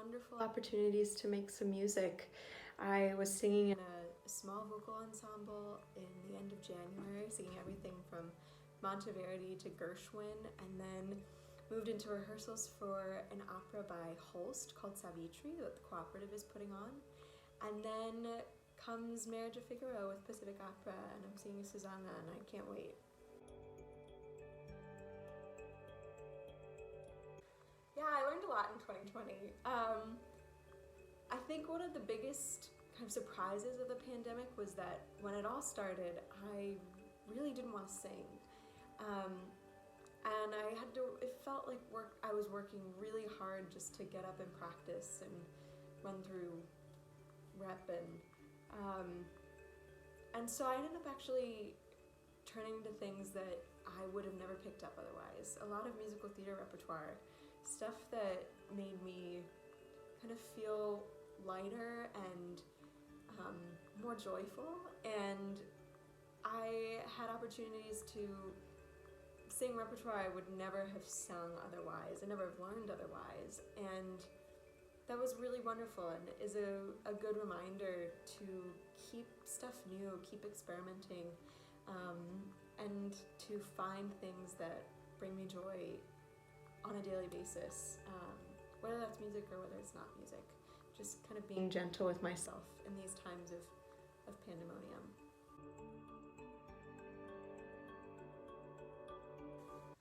wonderful opportunities to make some music. I was singing in a small vocal ensemble in the end of January, singing everything from Monteverdi to Gershwin, and then moved into rehearsals for an opera by Holst called Savitri that the cooperative is putting on. And then comes Marriage of Figaro with Pacific Opera, and I'm singing Susanna, and I can't wait. Yeah, I learned a lot in 2020. I think one of the biggest kind of surprises of the pandemic was that when it all started, I really didn't want to sing. And I had to, it felt like I was working really hard just to get up and practice and run through rep, and so I ended up actually turning to things that I would have never picked up otherwise. A lot of musical theater repertoire, stuff that made me kind of feel lighter and more joyful, and I had opportunities to sing repertoire I would never have sung otherwise, I never have learned otherwise, and that was really wonderful and is a good reminder to keep stuff new, keep experimenting, and to find things that bring me joy on a daily basis, whether that's music or whether it's not music. Just kind of being gentle with myself in these times of pandemonium.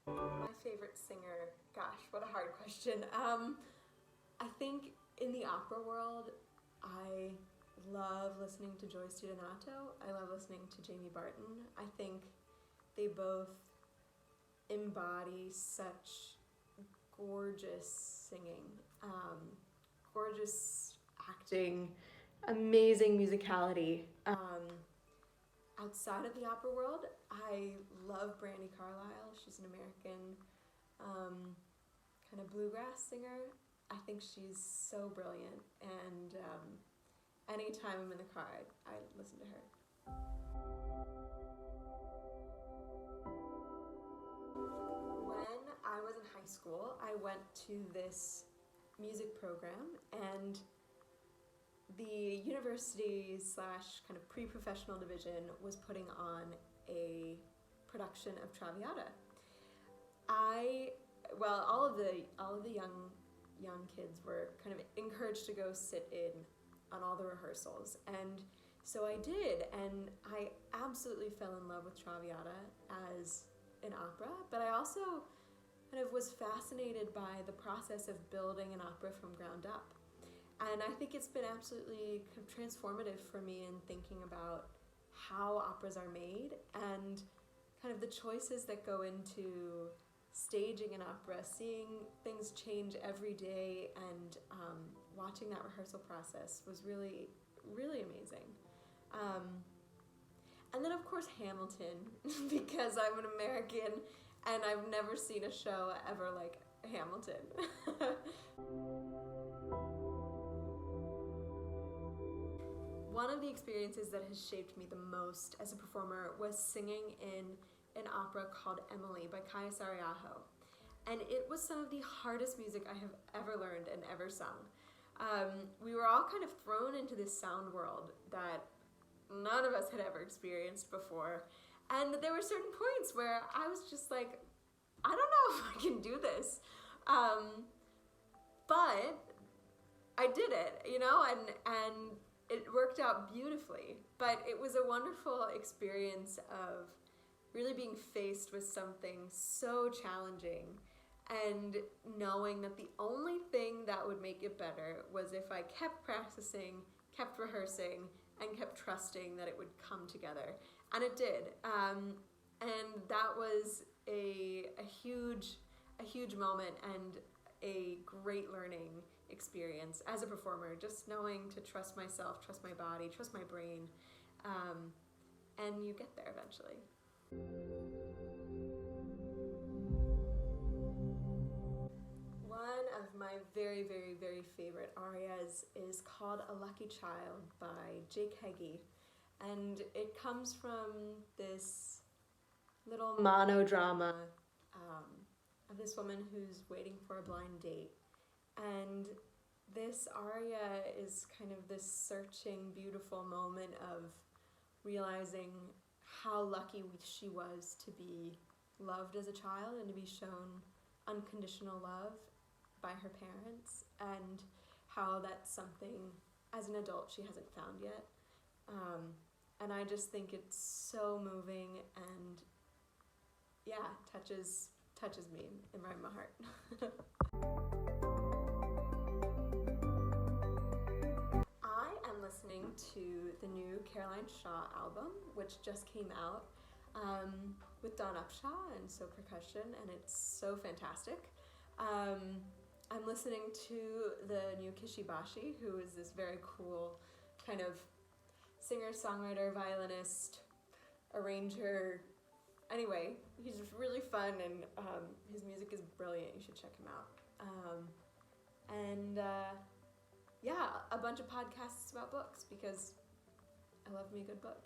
My favorite singer, gosh, what a hard question. I think in the opera world, I love listening to Joyce DiDonato. I love listening to Jamie Barton. I think they both embody such gorgeous singing, gorgeous acting, amazing musicality. Outside of the opera world, I love Brandi Carlile. She's an American kind of bluegrass singer. I think she's so brilliant, and anytime I'm in the car, I listen to her. When I was in high school, I went to this music program, and the university / kind of pre-professional division was putting on a production of Traviata. All of the young kids were kind of encouraged to go sit in on all the rehearsals, and so I did, and I absolutely fell in love with Traviata as an opera, but I also kind of was fascinated by the process of building an opera from ground up. And I think it's been absolutely kind of transformative for me in thinking about how operas are made and kind of the choices that go into staging an opera, seeing things change every day, and watching that rehearsal process was really, really amazing. And then of course Hamilton, because I'm an American and I've never seen a show ever like Hamilton. One of the experiences that has shaped me the most as a performer was singing in an opera called Émilie by Kaija Saariaho. And it was some of the hardest music I have ever learned and ever sung. We were all kind of thrown into this sound world that none of us had ever experienced before. And there were certain points where I was just like, I don't know if I can do this. But I did it, and it worked out beautifully. But it was a wonderful experience of really being faced with something so challenging and knowing that the only thing that would make it better was if I kept practicing, kept rehearsing, and kept trusting that it would come together. And it did. And that was a huge moment and a great learning experience as a performer, just knowing to trust myself, trust my body, trust my brain, and you get there eventually. One of my very, very, very favorite arias is called A Lucky Child by Jake Heggie, and it comes from this little monodrama of this woman who's waiting for a blind date. And this aria is kind of this searching, beautiful moment of realizing how lucky she was to be loved as a child and to be shown unconditional love by her parents, and how that's something as an adult she hasn't found yet. And I just think it's so moving and touches me in my heart. I am listening to the new Caroline Shaw album, which just came out, with Dawn Upshaw and So Percussion, and it's so fantastic. I'm listening to the new Kishibashi, who is this very cool kind of singer, songwriter, violinist, arranger. Anyway, he's just really fun, and his music is brilliant. You should check him out. A bunch of podcasts about books, because I love me a good book.